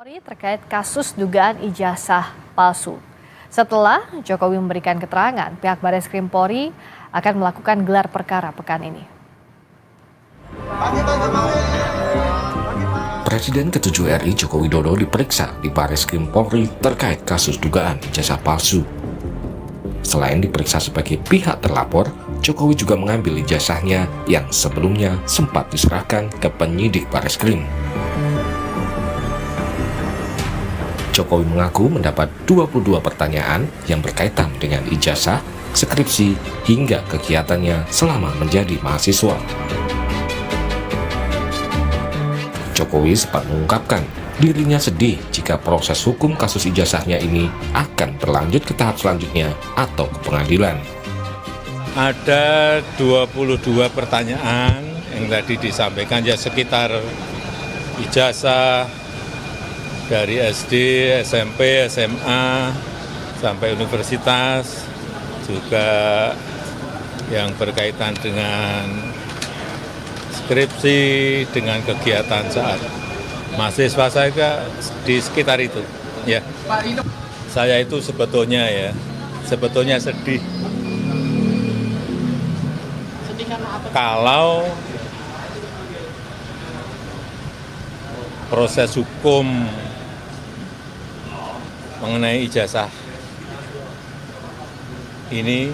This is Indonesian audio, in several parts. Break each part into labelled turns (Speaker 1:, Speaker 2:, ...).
Speaker 1: Polri terkait kasus dugaan ijazah palsu. Setelah Jokowi memberikan keterangan, pihak Bareskrim Polri akan melakukan gelar perkara pekan ini.
Speaker 2: Presiden ke-7 RI Joko Widodo diperiksa di Bareskrim Polri terkait kasus dugaan ijazah palsu. Selain diperiksa sebagai pihak terlapor, Jokowi juga mengambil ijazahnya yang sebelumnya sempat diserahkan ke penyidik Bareskrim. Jokowi mengaku mendapat 22 pertanyaan yang berkaitan dengan ijazah, skripsi, hingga kegiatannya selama menjadi mahasiswa. Jokowi sempat mengungkapkan dirinya sedih jika proses hukum kasus ijazahnya ini akan berlanjut ke tahap selanjutnya atau ke pengadilan.
Speaker 3: Ada 22 pertanyaan yang tadi disampaikan, ya sekitar ijazah dari SD, SMP, SMA, sampai universitas, juga yang berkaitan dengan skripsi, dengan kegiatan saat mahasiswa saya di sekitar itu. Ya, saya itu sebetulnya sedih. Kalau proses hukum mengenai ijazah ini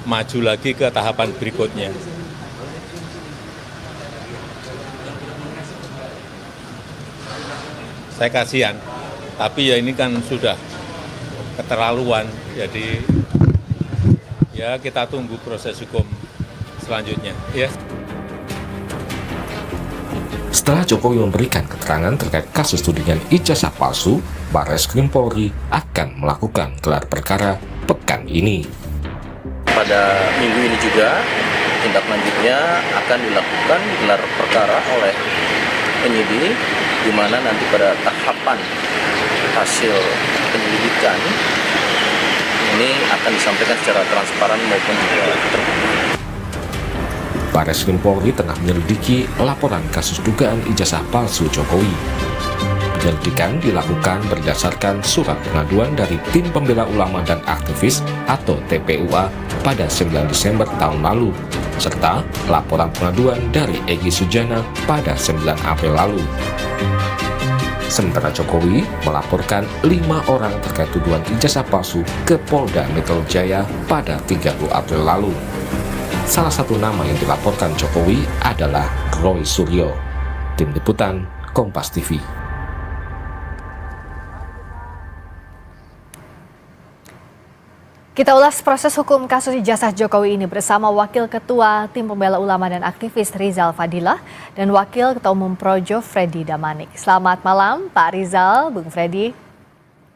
Speaker 3: maju lagi ke tahapan berikutnya. Saya kasihan, tapi ya ini kan sudah keterlaluan, jadi ya kita tunggu proses hukum selanjutnya. Ya.
Speaker 2: Setelah Jokowi memberikan keterangan terkait kasus tudingan ijazah palsu, Bareskrim Polri akan melakukan gelar perkara pekan ini.
Speaker 4: Pada minggu ini juga, tindak lanjutnya akan dilakukan gelar perkara oleh penyidik, di mana nanti pada tahapan hasil penyelidikan ini akan disampaikan secara transparan maupun juga terbuka.
Speaker 2: Bareskrim Polri tengah menyelidiki laporan kasus dugaan ijazah palsu Jokowi. Penyelidikan dilakukan berdasarkan surat pengaduan dari Tim Pembela Ulama dan Aktivis atau TPUA pada 9 Desember tahun lalu, serta laporan pengaduan dari Egy Sujana pada 9 April lalu. Sementara Jokowi melaporkan 5 orang terkait tuduhan ijazah palsu ke Polda Metro Jaya pada 30 April lalu. Salah satu nama yang dilaporkan Jokowi adalah Roy Suryo. Tim Liputan Kompas TV.
Speaker 1: Kita ulas proses hukum kasus ijazah Jokowi ini bersama Wakil Ketua Tim Pembela Ulama dan Aktivis Rizal Fadilah dan Wakil Ketua Umum Projo Freddy Damanik. Selamat malam Pak Rizal, Bung Freddy.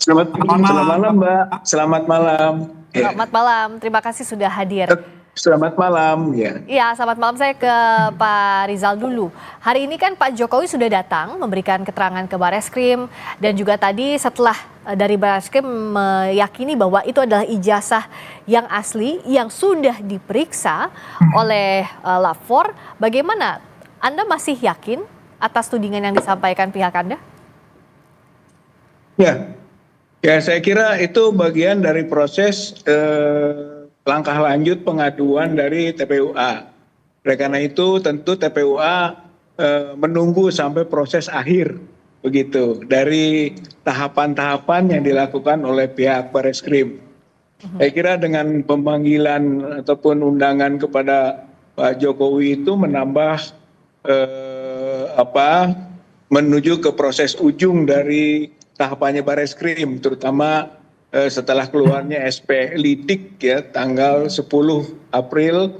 Speaker 5: Selamat malam Mbak, selamat malam.
Speaker 1: Selamat malam, terima kasih sudah hadir.
Speaker 5: Selamat malam.
Speaker 1: Iya, selamat malam. Saya ke Pak Rizal dulu. Hari ini kan Pak Jokowi sudah datang memberikan keterangan ke Bareskrim dan juga tadi setelah dari Bareskrim meyakini bahwa itu adalah ijazah yang asli yang sudah diperiksa oleh lapor. Bagaimana? Anda masih yakin atas tudingan yang disampaikan pihak Anda?
Speaker 5: Ya, saya kira itu bagian dari proses langkah lanjut pengaduan dari TPUA. Oleh karena itu tentu TPUA menunggu sampai proses akhir begitu dari tahapan-tahapan yang dilakukan oleh pihak Bareskrim. Saya kira dengan pemanggilan ataupun undangan kepada Pak Jokowi itu menambah menuju ke proses ujung dari tahapannya Bareskrim, terutama setelah keluarnya SP Lidik ya tanggal 10 April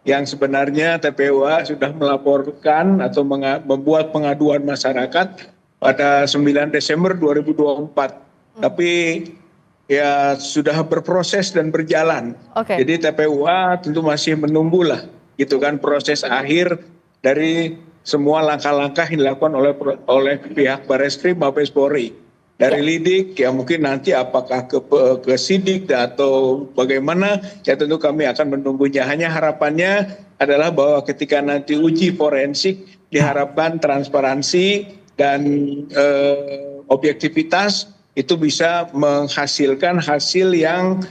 Speaker 5: yang sebenarnya TPUA sudah melaporkan atau membuat pengaduan masyarakat pada 9 Desember 2024. Tapi ya sudah berproses dan berjalan. Jadi TPUA tentu masih menunggulah gitu kan proses akhir dari semua langkah-langkah yang dilakukan oleh pihak Bareskrim Mabes Polri. Dari lidik ya mungkin nanti apakah ke sidik atau bagaimana ya tentu kami akan menunggunya. Hanya harapannya adalah bahwa ketika nanti uji forensik diharapkan transparansi dan objektivitas itu bisa menghasilkan hasil yang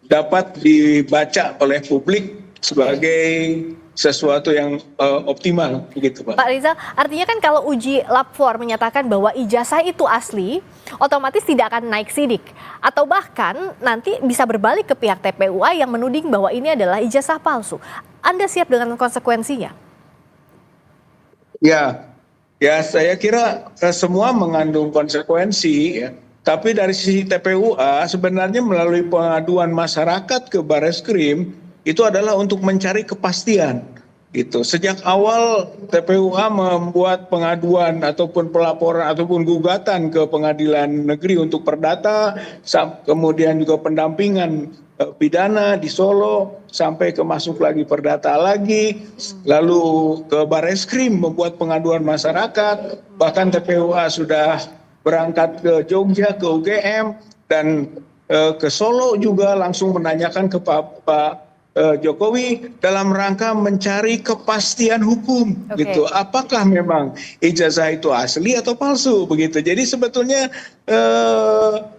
Speaker 5: dapat dibaca oleh publik sebagai sesuatu yang optimal, begitu Pak.
Speaker 1: Pak Rizal, artinya kan kalau uji lab 4 menyatakan bahwa ijazah itu asli, otomatis tidak akan naik sidik. Atau bahkan nanti bisa berbalik ke pihak TPUA yang menuding bahwa ini adalah ijazah palsu. Anda siap dengan konsekuensinya?
Speaker 5: Ya, saya kira semua mengandung konsekuensi, ya. Tapi dari sisi TPUA sebenarnya melalui pengaduan masyarakat ke Bareskrim itu adalah untuk mencari kepastian. Gitu. Sejak awal TPUA membuat pengaduan ataupun pelaporan ataupun gugatan ke pengadilan negeri untuk perdata, kemudian juga pendampingan pidana di Solo, sampai ke masuk lagi perdata lagi, lalu ke Bareskrim membuat pengaduan masyarakat, bahkan TPUA sudah berangkat ke Jogja, ke UGM, dan ke Solo juga langsung menanyakan ke Pak Jokowi dalam rangka mencari kepastian hukum, gitu. Apakah memang ijazah itu asli atau palsu, begitu. Jadi sebetulnya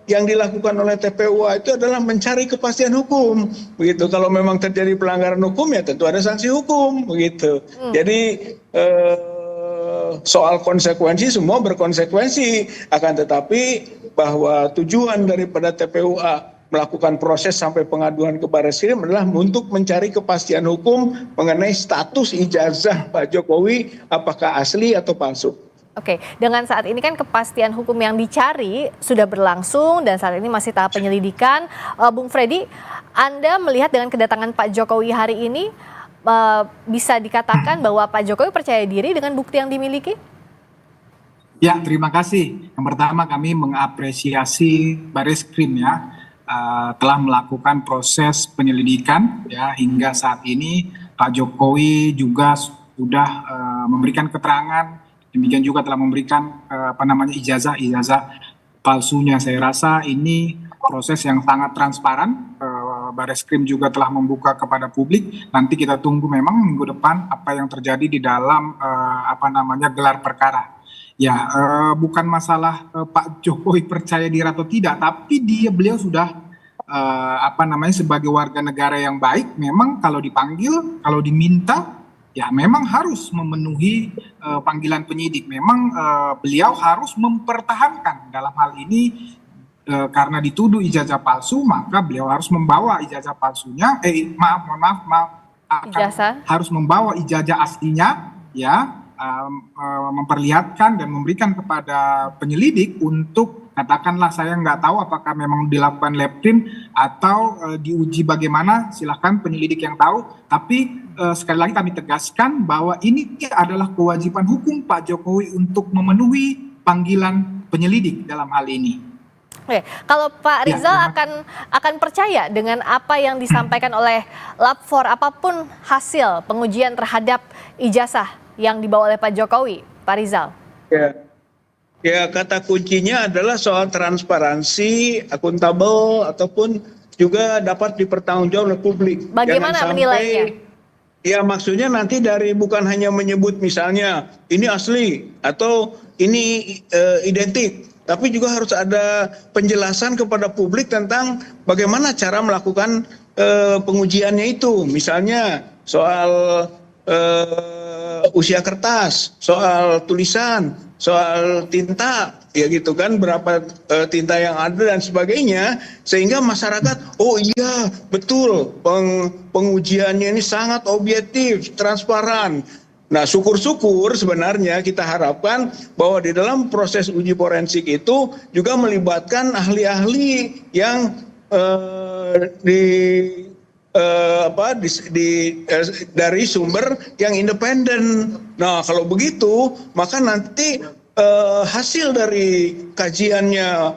Speaker 5: yang dilakukan oleh TPUA itu adalah mencari kepastian hukum, begitu. Kalau memang terjadi pelanggaran hukum ya tentu ada sanksi hukum, begitu. Jadi soal konsekuensi semua berkonsekuensi, akan tetapi bahwa tujuan daripada TPUA melakukan proses sampai pengaduan ke Bareskrim adalah untuk mencari kepastian hukum mengenai status ijazah Pak Jokowi apakah asli atau palsu.
Speaker 1: Oke, dengan saat ini kan kepastian hukum yang dicari sudah berlangsung dan saat ini masih tahap penyelidikan. Bung Freddy, Anda melihat dengan kedatangan Pak Jokowi hari ini bisa dikatakan bahwa Pak Jokowi percaya diri dengan bukti yang dimiliki?
Speaker 6: Ya, terima kasih. Yang pertama kami mengapresiasi Bareskrim ya. Telah melakukan proses penyelidikan ya hingga saat ini. Pak Jokowi juga sudah memberikan keterangan, demikian juga telah memberikan ijazah palsunya. Saya rasa ini proses yang sangat transparan. Bareskrim juga telah membuka kepada publik. Nanti kita tunggu memang minggu depan apa yang terjadi di dalam gelar perkara. Ya, bukan masalah Pak Jokowi percaya diri atau tidak, tapi beliau sudah sebagai warga negara yang baik, memang kalau dipanggil, kalau diminta, ya memang harus memenuhi panggilan penyidik. Memang beliau harus mempertahankan dalam hal ini karena dituduh ijazah palsu, maka beliau harus membawa ijazah palsunya, harus membawa ijazah aslinya, ya. Memperlihatkan dan memberikan kepada penyelidik untuk katakanlah saya nggak tahu apakah memang dilakukan lab print atau diuji bagaimana, silahkan penyelidik yang tahu, tapi sekali lagi kami tegaskan bahwa ini adalah kewajiban hukum Pak Jokowi untuk memenuhi panggilan penyelidik dalam hal ini.
Speaker 1: Oke, kalau Pak Rizal akan percaya dengan apa yang disampaikan oleh lab 4 apapun hasil pengujian terhadap ijazah yang dibawa oleh Pak Jokowi, Pak Rizal?
Speaker 5: Ya, kata kuncinya adalah soal transparansi, akuntabel, ataupun juga dapat dipertanggungjawab oleh publik.
Speaker 1: Bagaimana menilainya?
Speaker 5: Ya, maksudnya nanti dari bukan hanya menyebut misalnya ini asli atau ini identik, tapi juga harus ada penjelasan kepada publik tentang bagaimana cara melakukan pengujiannya itu. Misalnya soal usia kertas, soal tulisan, soal tinta, ya gitu kan, berapa tinta yang ada dan sebagainya, sehingga masyarakat, oh iya betul pengujiannya ini sangat objektif, transparan. Nah, syukur-syukur sebenarnya kita harapkan bahwa di dalam proses uji forensik itu juga melibatkan ahli-ahli yang dari sumber yang independen. Nah, kalau begitu maka nanti hasil dari kajiannya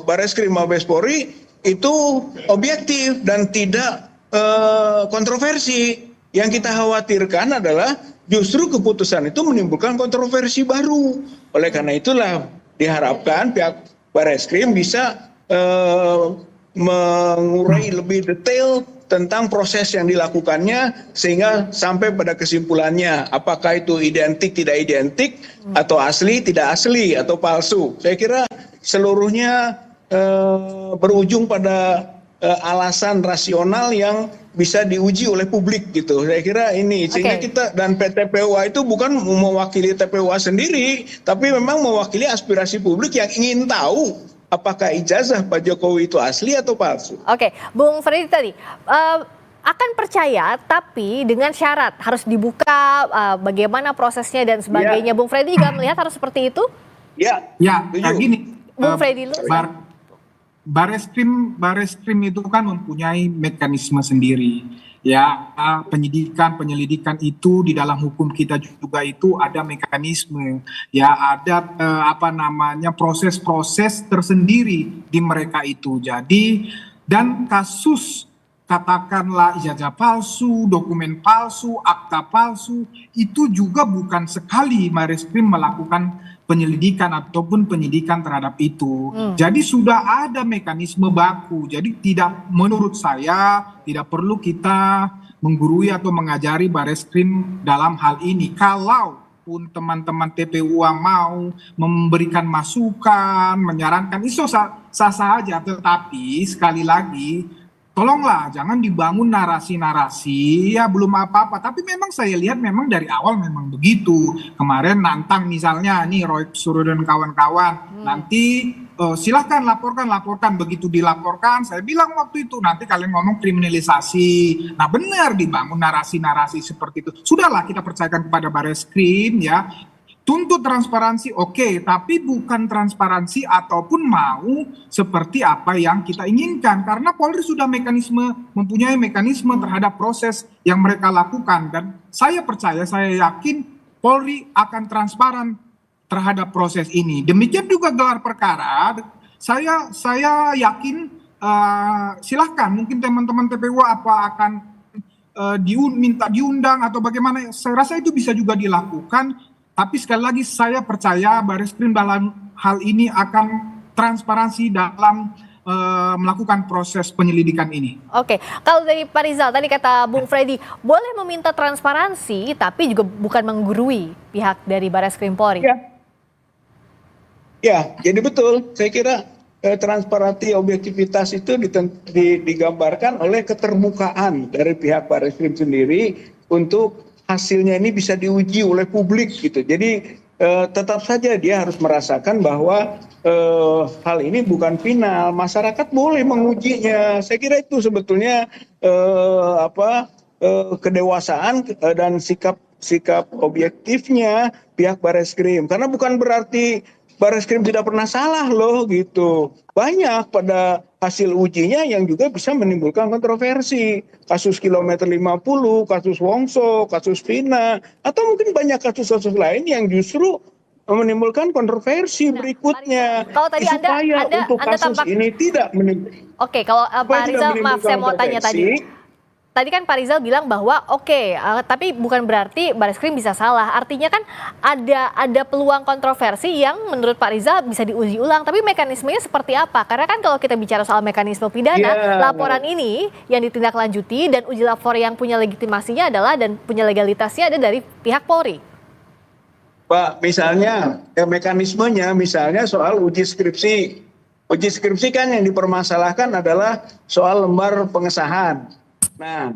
Speaker 5: Bareskrim Mabes Polri itu objektif dan tidak kontroversi. Yang kita khawatirkan adalah justru keputusan itu menimbulkan kontroversi baru. Oleh karena itulah diharapkan pihak Bareskrim bisa mengurai lebih detail tentang proses yang dilakukannya sehingga sampai pada kesimpulannya apakah itu identik tidak identik atau asli tidak asli atau palsu. Saya kira seluruhnya berujung pada alasan rasional yang bisa diuji oleh publik gitu. Saya kira ini sehingga kita dan PTPUA itu bukan mewakili TPUA sendiri, tapi memang mewakili aspirasi publik yang ingin tahu apakah ijazah Pak Jokowi itu asli atau palsu.
Speaker 1: Oke, Bung Freddy tadi akan percaya tapi dengan syarat harus dibuka bagaimana prosesnya dan sebagainya. Bung Freddy juga melihat harus seperti itu?
Speaker 6: Ya, kayak gini.
Speaker 1: Bung Freddy
Speaker 6: Bareskrim itu kan mempunyai mekanisme sendiri. Ya, penyelidikan itu di dalam hukum kita juga itu ada mekanisme. Ya, ada proses-proses tersendiri di mereka itu. Jadi, dan kasus katakanlah ijazah palsu, dokumen palsu, akta palsu, itu juga bukan sekali Bareskrim melakukan penyelidikan ataupun penyidikan terhadap itu. Jadi sudah ada mekanisme baku. Jadi menurut saya tidak perlu kita menggurui atau mengajari Bareskrim dalam hal ini. Kalaupun teman-teman TPUA mau memberikan masukan, menyarankan, itu sah-sah saja. Tetapi sekali lagi, tolonglah jangan dibangun narasi-narasi ya belum apa-apa. Tapi memang saya lihat memang dari awal memang begitu. Kemarin nantang misalnya nih Roy Suryo dan kawan-kawan, nanti silahkan laporkan. Begitu dilaporkan, saya bilang waktu itu nanti kalian ngomong kriminalisasi. Nah benar dibangun narasi-narasi seperti itu. Sudahlah kita percayakan kepada Bareskrim ya. Tuntut transparansi oke, tapi bukan transparansi ataupun mau seperti apa yang kita inginkan. Karena Polri sudah mempunyai mekanisme terhadap proses yang mereka lakukan. Dan saya percaya, saya yakin Polri akan transparan terhadap proses ini. Demikian juga gelar perkara, saya yakin silahkan mungkin teman-teman TPU akan minta diundang atau bagaimana. Saya rasa itu bisa juga dilakukan. Tapi sekali lagi saya percaya Bareskrim dalam hal ini akan transparansi dalam melakukan proses penyelidikan ini.
Speaker 1: Oke, kalau dari Pak Rizal tadi kata Bung Freddy boleh meminta transparansi tapi juga bukan menggurui pihak dari Bareskrim Polri.
Speaker 5: Ya, jadi betul. Saya kira transparansi objektivitas itu digambarkan oleh keterbukaan dari pihak Bareskrim sendiri untuk hasilnya ini bisa diuji oleh publik gitu. Jadi tetap saja dia harus merasakan bahwa hal ini bukan final. Masyarakat boleh mengujinya. Saya kira itu sebetulnya kedewasaan dan sikap objektifnya pihak Bareskrim. Karena bukan berarti Bareskrim tidak pernah salah loh gitu. Banyak pada hasil ujinya yang juga bisa menimbulkan kontroversi. Kasus kilometer 50, kasus Wongso, kasus Vina, atau mungkin banyak kasus-kasus lain yang justru menimbulkan kontroversi berikutnya.
Speaker 1: Kalau tadi
Speaker 5: supaya untuk kasus ini tidak menimbulkan.
Speaker 1: Oke, kalau Pak Rizal, maaf saya mau tanya tadi. Tadi kan Pak Rizal bilang bahwa tapi bukan berarti Bareskrim bisa salah. Artinya kan ada peluang kontroversi yang menurut Pak Rizal bisa diuji ulang. Tapi mekanismenya seperti apa? Karena kan kalau kita bicara soal mekanisme pidana, laporan ini yang ditindaklanjuti dan uji lapor yang punya legitimasinya adalah dan punya legalitasnya ada dari pihak Polri.
Speaker 5: Pak, misalnya mekanismenya misalnya soal uji skripsi. Uji skripsi kan yang dipermasalahkan adalah soal lembar pengesahan. Nah,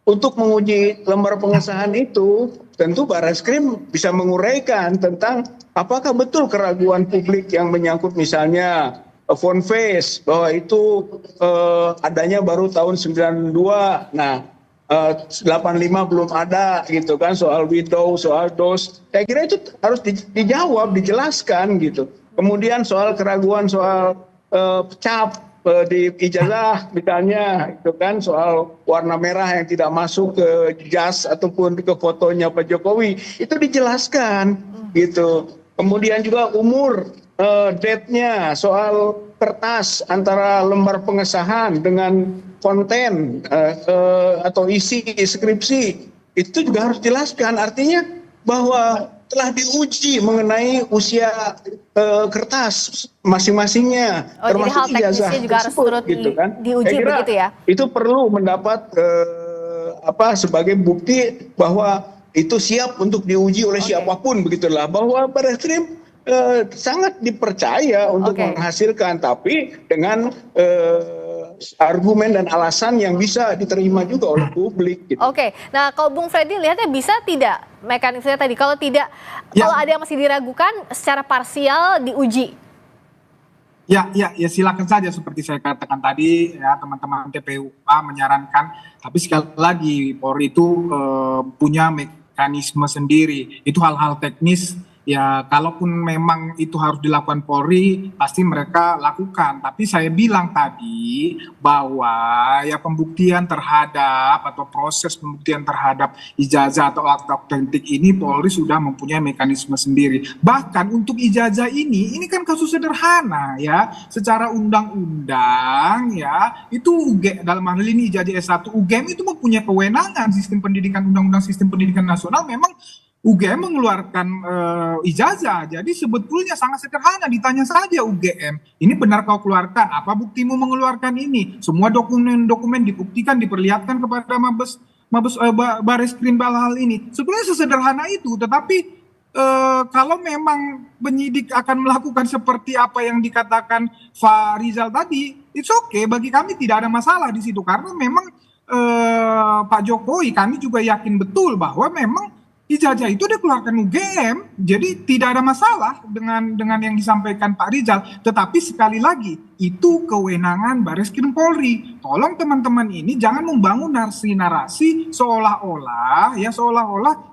Speaker 5: untuk menguji lembar pengesahan itu, tentu Bareskrim bisa menguraikan tentang apakah betul keraguan publik yang menyangkut misalnya phone face, bahwa itu adanya baru tahun 92, nah 85 belum ada gitu kan, soal widow, soal DOS. Saya kira itu harus dijawab, dijelaskan gitu. Kemudian soal keraguan soal cap di ijazah misalnya itu kan soal warna merah yang tidak masuk ke jas ataupun ke fotonya Pak Jokowi itu dijelaskan gitu. Kemudian juga umur, date-nya, soal kertas antara lembar pengesahan dengan konten atau isi skripsi itu juga harus dijelaskan. Artinya bahwa telah diuji mengenai usia kertas masing-masingnya,
Speaker 1: Oh, jadi hal
Speaker 5: termasuk ijazah
Speaker 1: teknisnya juga harus
Speaker 5: tersebut,
Speaker 1: turut
Speaker 5: gitu kan.
Speaker 1: diuji
Speaker 5: Saya kira
Speaker 1: begitu ya?
Speaker 5: itu perlu mendapat sebagai bukti bahwa itu siap untuk diuji oleh
Speaker 1: Oke.
Speaker 5: siapapun, begitulah, bahwa Barreskrim sangat dipercaya untuk
Speaker 1: Oke.
Speaker 5: menghasilkan, tapi dengan argumen dan alasan yang bisa diterima juga oleh publik, gitu.
Speaker 1: Oke, nah kalau Bung Freddy lihatnya bisa tidak mekanismenya tadi, kalau tidak,
Speaker 6: Ya.
Speaker 1: kalau ada yang masih diragukan secara parsial diuji?
Speaker 6: Ya, silakan saja seperti saya katakan tadi ya, teman-teman TPUA menyarankan, tapi sekali lagi Polri itu punya mekanisme sendiri. Itu hal-hal teknis ya, kalaupun memang itu harus dilakukan Polri pasti mereka lakukan. Tapi saya bilang tadi bahwa ya pembuktian terhadap atau proses pembuktian terhadap ijazah atau akta autentik ini Polri sudah mempunyai mekanisme sendiri. Bahkan untuk ijazah ini kan kasus sederhana ya, secara undang-undang ya, itu dalam hal ini ijazah S1 UGM itu mempunyai kewenangan sistem pendidikan, undang-undang sistem pendidikan nasional memang UGM mengeluarkan ijazah. Jadi sebetulnya sangat sederhana, ditanya saja UGM, ini benar kau keluarkan, apa buktimu mengeluarkan ini? Semua dokumen-dokumen dibuktikan, diperlihatkan kepada Mabes Barreskrim hal ini. Sebetulnya sesederhana itu, tetapi kalau memang penyidik akan melakukan seperti apa yang dikatakan Pak Rizal tadi, it's okay, bagi kami tidak ada masalah di situ, karena memang Pak Jokowi, kami juga yakin betul bahwa memang ijazah itu dikeluarkan UGM, jadi tidak ada masalah dengan yang disampaikan Pak Rizal. Tetapi sekali lagi, itu kewenangan Barreskrim Polri. Tolong teman-teman ini jangan membangun narasi-narasi seolah-olah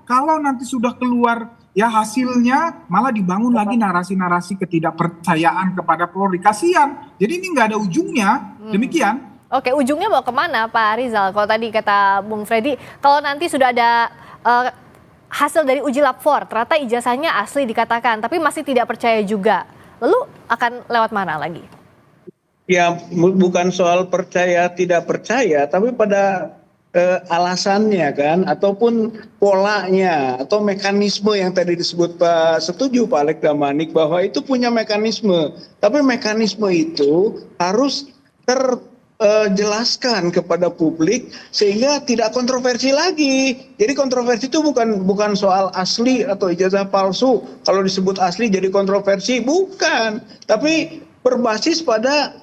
Speaker 6: kalau nanti sudah keluar ya hasilnya malah dibangun lagi narasi-narasi ketidakpercayaan kepada Polri. Kasihan. Jadi ini nggak ada ujungnya. Demikian.
Speaker 1: Oke, ujungnya mau kemana Pak Rizal? Kalau tadi kata Bung Freddy, kalau nanti sudah ada hasil dari uji lab 4, ternyata ijazahnya asli dikatakan, tapi masih tidak percaya juga. Lalu akan lewat mana lagi?
Speaker 5: Ya, bukan soal percaya tidak percaya, tapi pada alasannya kan, ataupun polanya, atau mekanisme yang tadi disebut Pak, setuju Pak Alek Damanik bahwa itu punya mekanisme. Tapi mekanisme itu harus jelaskan kepada publik sehingga tidak kontroversi lagi. Jadi kontroversi itu bukan soal asli atau ijazah palsu. Kalau disebut asli jadi kontroversi, bukan. Tapi berbasis pada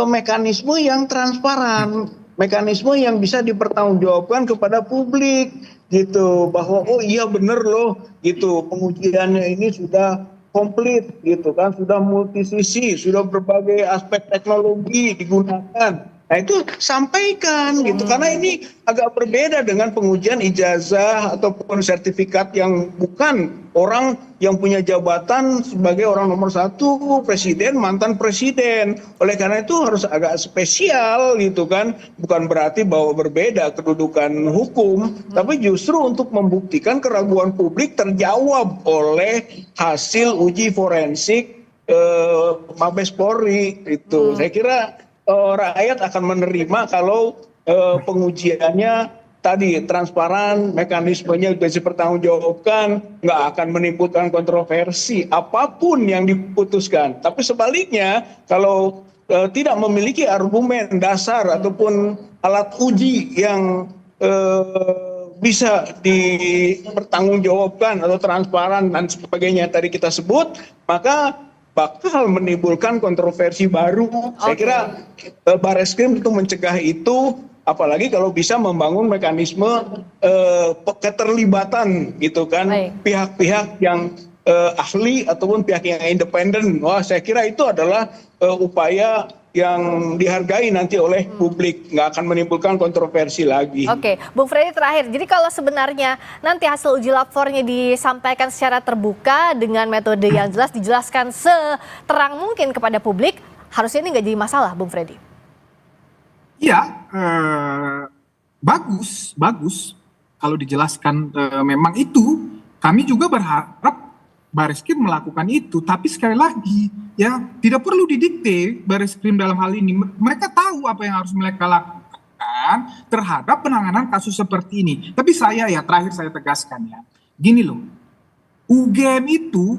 Speaker 5: mekanisme yang transparan, mekanisme yang bisa dipertanggungjawabkan kepada publik, gitu. Bahwa oh iya bener loh, gitu. Pengujiannya ini sudah komplit, gitu kan, sudah multisisi, sudah berbagai aspek teknologi digunakan. Nah itu sampaikan gitu, karena ini agak berbeda dengan pengujian ijazah ataupun sertifikat yang bukan orang yang punya jabatan sebagai orang nomor 1, presiden, mantan presiden. Oleh karena itu harus agak spesial gitu kan, bukan berarti bahwa berbeda kedudukan hukum, tapi justru untuk membuktikan keraguan publik terjawab oleh hasil uji forensik Mabes Polri itu. Saya kira rakyat akan menerima kalau pengujiannya tadi transparan, mekanismenya bisa dipertanggungjawabkan, nggak akan menimbulkan kontroversi apapun yang diputuskan. Tapi sebaliknya, kalau tidak memiliki argumen dasar ataupun alat uji yang bisa dipertanggungjawabkan atau transparan dan sebagainya tadi kita sebut, maka bakal menimbulkan kontroversi baru. Saya kira Barreskrim itu mencegah itu, apalagi kalau bisa membangun mekanisme keterlibatan gitu kan, pihak-pihak yang ahli ataupun pihak yang independen. Wah, saya kira itu adalah upaya yang dihargai nanti oleh publik, nggak akan menimbulkan kontroversi lagi.
Speaker 1: Oke, Bung Freddy terakhir, jadi kalau sebenarnya nanti hasil uji lab 4-nya disampaikan secara terbuka dengan metode yang jelas, dijelaskan seterang mungkin kepada publik, harusnya ini nggak jadi masalah, Bung Freddy?
Speaker 6: Iya, bagus kalau dijelaskan memang itu. Kami juga berharap Barreskrim melakukan itu, tapi sekali lagi ya tidak perlu didikte Barreskrim dalam hal ini. Mereka tahu apa yang harus mereka lakukan terhadap penanganan kasus seperti ini. Tapi saya ya terakhir saya tegaskan ya, gini loh, UGM itu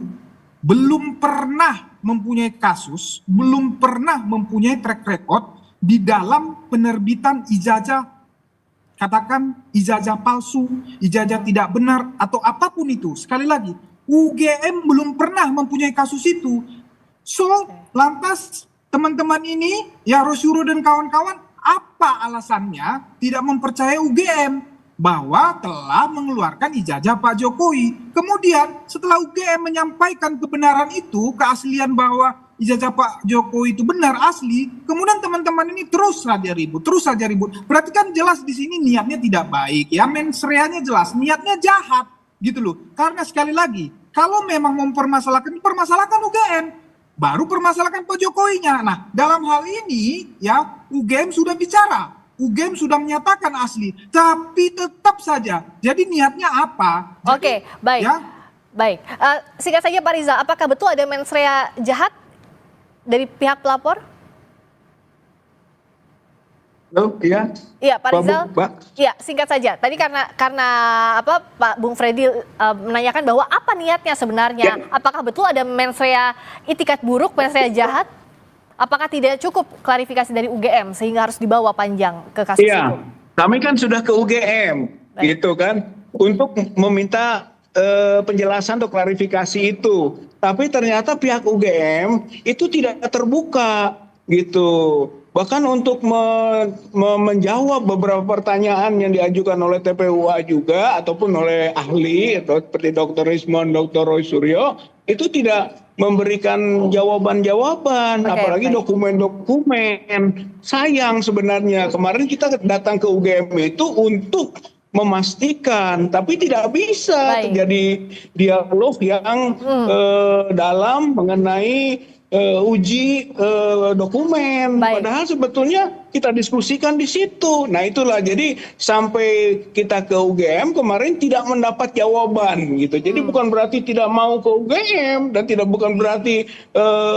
Speaker 6: belum pernah mempunyai kasus, belum pernah mempunyai track record di dalam penerbitan ijazah, katakan ijazah palsu, ijazah tidak benar, atau apapun itu. Sekali lagi, UGM belum pernah mempunyai kasus itu. So, lantas teman-teman ini, ya Rosyuro dan kawan-kawan, apa alasannya tidak mempercayai UGM? Bahwa telah mengeluarkan ijazah Pak Jokowi. Kemudian setelah UGM menyampaikan kebenaran itu, keaslian bahwa ijazah Pak Jokowi itu benar asli, kemudian teman-teman ini terus saja ribut. Berarti kan jelas di sini niatnya tidak baik, ya mensreanya jelas, niatnya jahat gitu loh. Karena sekali lagi, kalau memang mempermasalahkan, permasalahkan UGM, baru permasalahkan Pak Jokowinya. Nah, dalam hal ini ya UGM sudah bicara. UGM sudah menyatakan asli, tapi tetap saja. Jadi niatnya apa?
Speaker 1: Oke, baik.
Speaker 6: Ya?
Speaker 1: Baik. Singkat saja Pak Rizal, apakah betul ada mens rea jahat dari pihak pelapor?
Speaker 5: Oh, iya.
Speaker 1: Iya, Pak Rizal.
Speaker 5: Pak.
Speaker 1: Iya, singkat saja. Tadi karena apa Pak Bung Freddy menanyakan bahwa apa niatnya sebenarnya?
Speaker 5: Ya.
Speaker 1: Apakah betul ada mens rea itikat buruk, mens rea jahat? Apakah tidak cukup klarifikasi dari UGM sehingga harus dibawa panjang ke kasus itu?
Speaker 5: Iya, kami kan sudah ke UGM, gitu kan, untuk meminta penjelasan atau klarifikasi itu. Tapi ternyata pihak UGM itu tidak terbuka, gitu. Bahkan untuk menjawab beberapa pertanyaan yang diajukan oleh TPUA juga, ataupun oleh ahli, atau seperti Dr. Rismon, Dr. Roy Suryo, itu tidak memberikan jawaban-jawaban, apalagi dokumen-dokumen. Sayang sebenarnya, kemarin kita datang ke UGM itu untuk memastikan, tapi tidak bisa terjadi dialog yang dalam mengenai uji dokumen. Padahal sebetulnya kita diskusikan di situ. Nah itulah, jadi sampai kita ke UGM kemarin tidak mendapat jawaban gitu. Jadi bukan berarti tidak mau ke UGM dan bukan berarti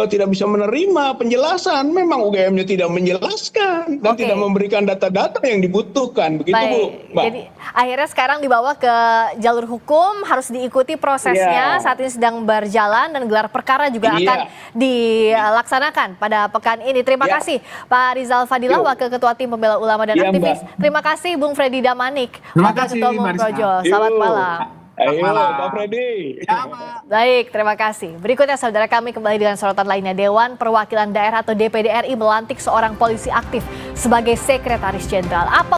Speaker 5: tidak bisa menerima penjelasan. Memang UGM-nya tidak menjelaskan dan tidak memberikan data-data yang dibutuhkan. Begitu Bu, Mbak.
Speaker 1: Jadi akhirnya sekarang dibawa ke jalur hukum, harus diikuti prosesnya. Saat ini sedang berjalan dan gelar perkara juga akan dilaksanakan pada pekan ini. Terima kasih Pak Rizal Fadilah, Wakil Ketua Tim Pembela Ulama dan Aktivis. Terima kasih Bung Freddy Damanik, Wakil Ketua Umum Projo. Selamat malam.
Speaker 5: Ayo Pak Freddy.
Speaker 1: Baik, terima kasih. Berikutnya saudara, kami kembali dengan sorotan lainnya. Dewan Perwakilan Daerah atau DPD RI melantik seorang polisi aktif sebagai Sekretaris Jenderal. Apa